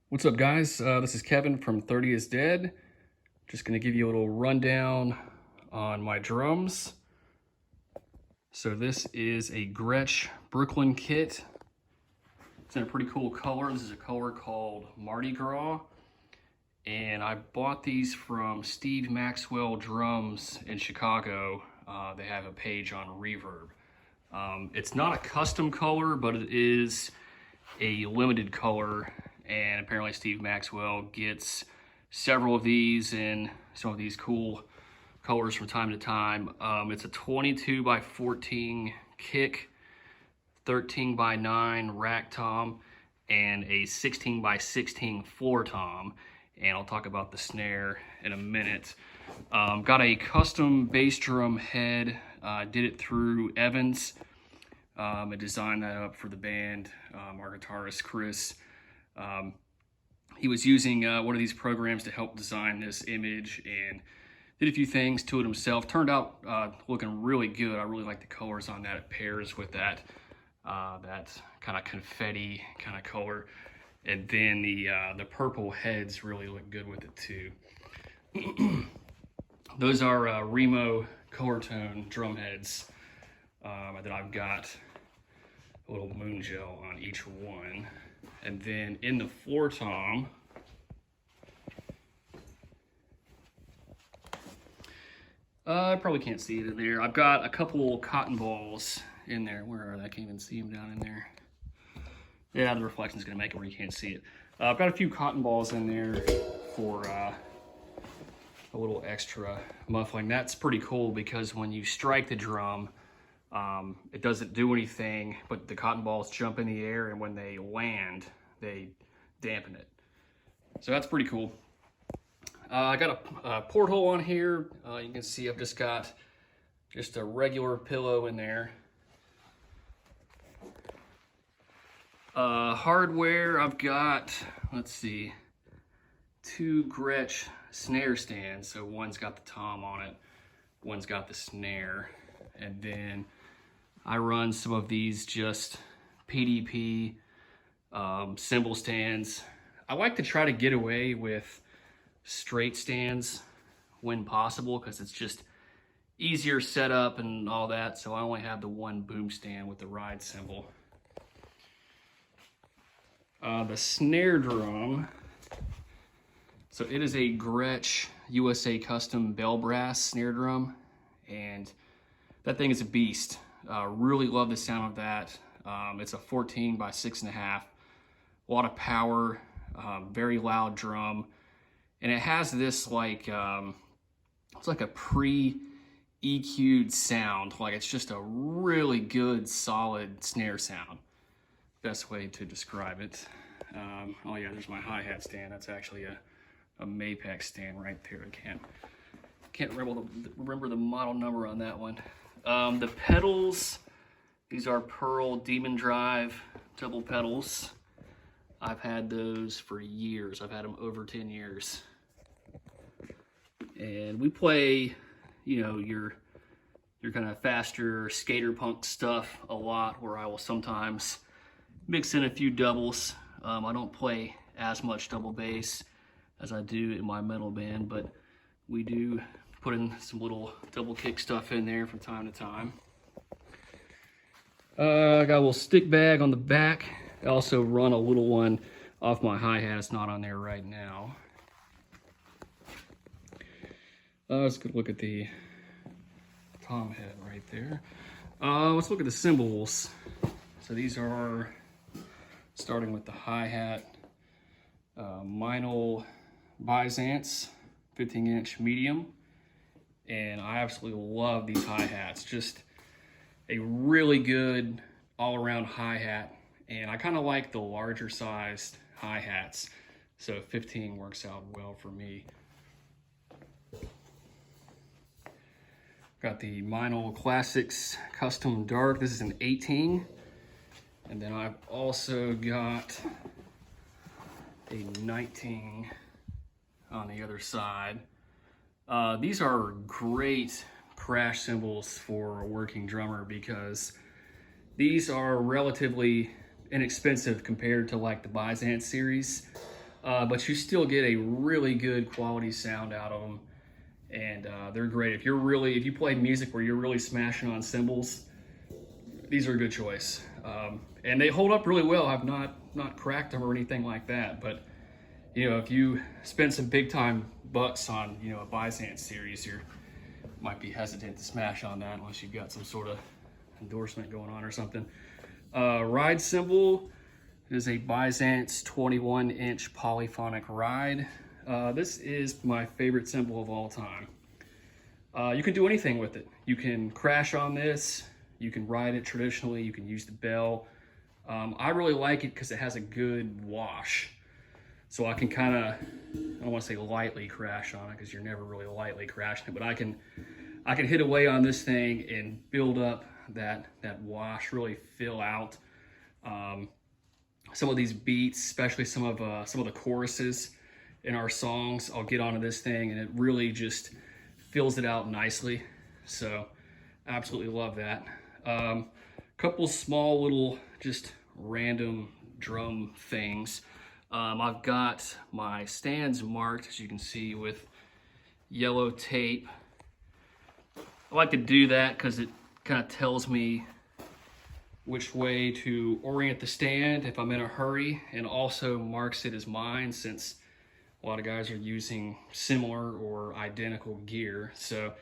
What's up, guys? This is Kevin from 30 is Dead. Just going to give you a little rundown on my drums. So this is a Gretsch Brooklyn kit. It's in a pretty cool color. This is a color called Mardi Gras. And I bought these from Steve Maxwell Drums in Chicago. They have a page on Reverb. It's not a custom color, but it is a limited color. And apparently Steve Maxwell gets several of these in some of these cool colors from time to time. It's a 22 by 14 kick, 13 by 9 rack tom, and a 16 by 16 floor tom. And I'll talk about the snare in a minute. Got a custom bass drum head. Did it through Evans. I designed that up for the band, our guitarist Chris. He was using one of these programs to help design this image and did a few things to it himself. Turned out looking really good. I really like the colors on that. It pairs with that kind of confetti kind of color. And then the purple heads really look good with it too. Those are Remo color tone drum heads that I've got a little moon gel on each one. And then in the floor tom, I probably can't see it in there. I've got a couple cotton balls in there. Where are they? I can't even see them down in there. Yeah, the reflection's gonna make it where you can't see it. I've got a few cotton balls in there for a little extra muffling. That's pretty cool because when you strike the drum, it doesn't do anything, but the cotton balls jump in the air, and when they land, they dampen it. So that's pretty cool. I got a porthole on here. You can see I've just got a regular pillow in there. Hardware, I've got, let's see, 2 Gretsch snare stands. So one's got the tom on it, one's got the snare, and then I run some of these just PDP cymbal stands. I like to try to get away with straight stands when possible because it's just easier setup and all that. So I only have the one boom stand with the ride cymbal. The snare drum. So it is a Gretsch USA Custom Bell Brass snare drum, and that thing is a beast. Really love the sound of that. It's a 14 by 6.5. A lot of power, very loud drum. And it has this like, it's like a pre-EQ'd sound. Like it's just a really good, solid snare sound. Best way to describe it. Oh yeah, there's my hi-hat stand. That's actually a Mapex stand right there. I can't remember the model number on that one. The pedals, these are Pearl Demon Drive double pedals. I've had those for years. I've had them over 10 years. And we play, you know, your kind of faster skater punk stuff a lot, where I will sometimes mix in a few doubles. I don't play as much double bass as I do in my metal band, but we do put in some little double kick stuff in there from time to time. I got a little stick bag on the back. I also run a little one off my hi-hat. It's not on there right now. Let's go look at the tom head right there. Let's look at the cymbals. So these are, starting with the hi-hat, Meinl Byzance 15-inch medium. And I absolutely love these hi-hats. Just a really good all-around hi-hat. And I kind of like the larger sized hi-hats. So 15 works out well for me. Got the Meinl Classics Custom Dark. This is an 18. And then I've also got a 19 on the other side. These are great crash cymbals for a working drummer because these are relatively inexpensive compared to like the Byzance series. but you still get a really good quality sound out of them. And they're great. If you play music where you're really smashing on cymbals, these are a good choice. And they hold up really well. I've not cracked them or anything like that, but you know, if you spend some big time bucks on, you know, a Byzance series, you might be hesitant to smash on that unless you've got some sort of endorsement going on or something. Ride cymbal is a Byzance 21-inch polyphonic ride. This is my favorite cymbal of all time. You can do anything with it. You can crash on this, you can ride it traditionally, you can use the bell. I really like it because it has a good wash. So I can kind of, I don't want to say lightly crash on it because you're never really lightly crashing it, but I can hit away on this thing and build up that wash, really fill out some of these beats, especially some of the choruses in our songs. I'll get onto this thing and it really just fills it out nicely. So absolutely love that. Couple small little just random drum things. I've got my stands marked, as you can see, with yellow tape. I like to do that because it kind of tells me which way to orient the stand if I'm in a hurry, and also marks it as mine since a lot of guys are using similar or identical gear. So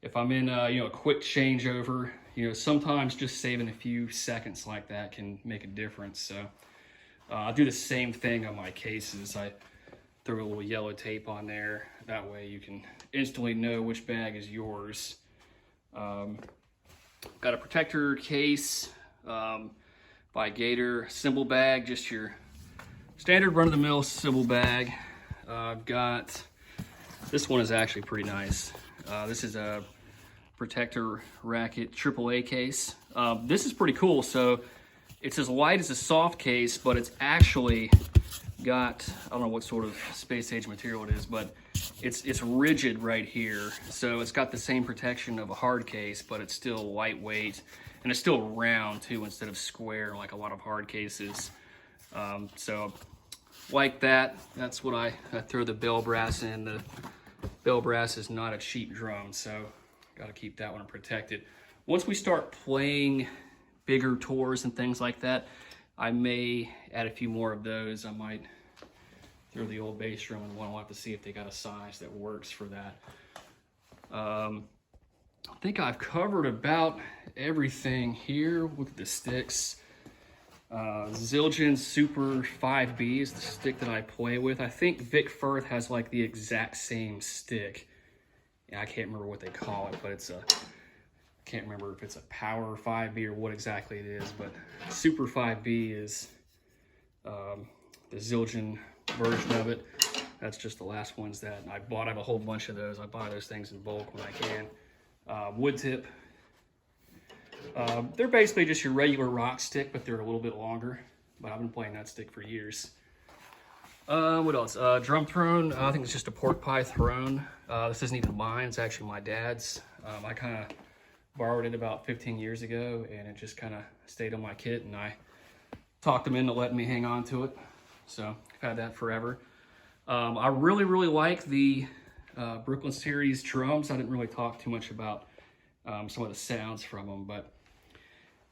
if I'm in a quick changeover, sometimes just saving a few seconds like that can make a difference. So I do the same thing on my cases. I throw a little yellow tape on there. That way you can instantly know which bag is yours. Got a protector case by Gator cymbal bag, just your standard run-of-the-mill cymbal bag. I've got, this one is actually pretty nice. This is a Protector Racket AAA case. This is pretty cool. So it's as light as a soft case, but it's actually got, I don't know what sort of space age material it is, but it's rigid right here. So it's got the same protection of a hard case, but it's still lightweight, and it's still round too instead of square like a lot of hard cases. So like that, that's what I throw the bell brass in. The bell brass is not a cheap drum, so got to keep that one protected. Once we start playing bigger tours and things like that, I may add a few more of those. I might throw the old bass drum in one. We'll have to see if they got a size that works for that. I think I've covered about everything here. Look at the sticks. Zildjian Super 5B is the stick that I play with. I think Vic Firth has like the exact same stick. Yeah, I can't remember what they call it, but it's a, can't remember if it's a Power 5B or what exactly it is, but Super 5B is the Zildjian version of it. That's just the last ones that I bought. I have a whole bunch of those. I buy those things in bulk when I can. Wood tip. They're basically just your regular rock stick, but they're a little bit longer. But I've been playing that stick for years. What else? Drum throne. I think it's just a pork pie throne. This isn't even mine. It's actually my dad's. I kind of borrowed it about 15 years ago, and it just kind of stayed on my kit, and I talked him into letting me hang on to it. So I've had that forever. I really like the Brooklyn series drums. I didn't really talk too much about some of the sounds from them, but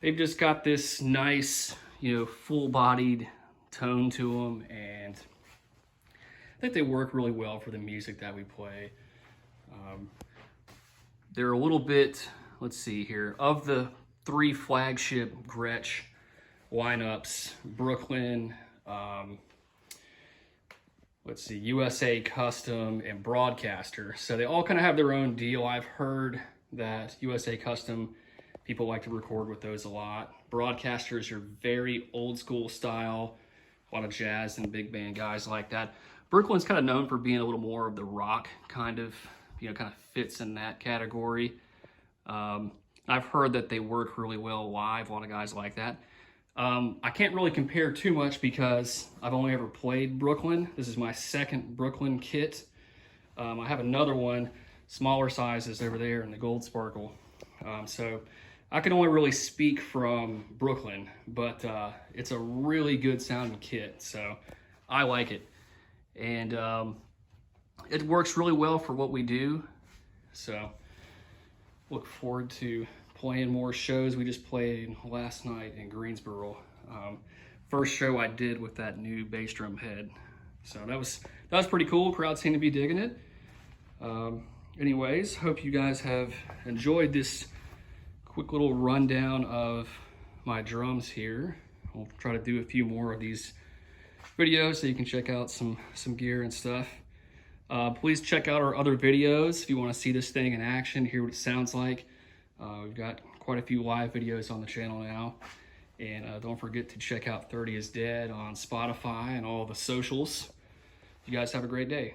they've just got this nice, full-bodied tone to them, and I think they work really well for the music that we play. They're a little bit, let's see here, of the 3 flagship Gretsch lineups, Brooklyn, let's see, USA Custom, and Broadcaster. So they all kind of have their own deal. I've heard that USA Custom, people like to record with those a lot. Broadcaster is your very old school style, a lot of jazz and big band guys like that. Brooklyn's kind of known for being a little more of the rock kind of, kind of fits in that category. I've heard that they work really well live, a lot of guys like that. I can't really compare too much because I've only ever played Brooklyn. This is my second Brooklyn kit. I have another one, smaller sizes over there in the gold sparkle. So I can only really speak from Brooklyn, but it's a really good sounding kit, so I like it. and it works really well for what we do. So look forward to playing more shows. We just played last night in Greensboro. First show I did with that new bass drum head. So that was pretty cool. Crowd seemed to be digging it. Anyways, hope you guys have enjoyed this quick little rundown of my drums here. I'll try to do a few more of these videos so you can check out some gear and stuff. Please check out our other videos if you want to see this thing in action, hear what it sounds like. We've got quite a few live videos on the channel now. And don't forget to check out 30 is Dead on Spotify and all the socials. You guys have a great day.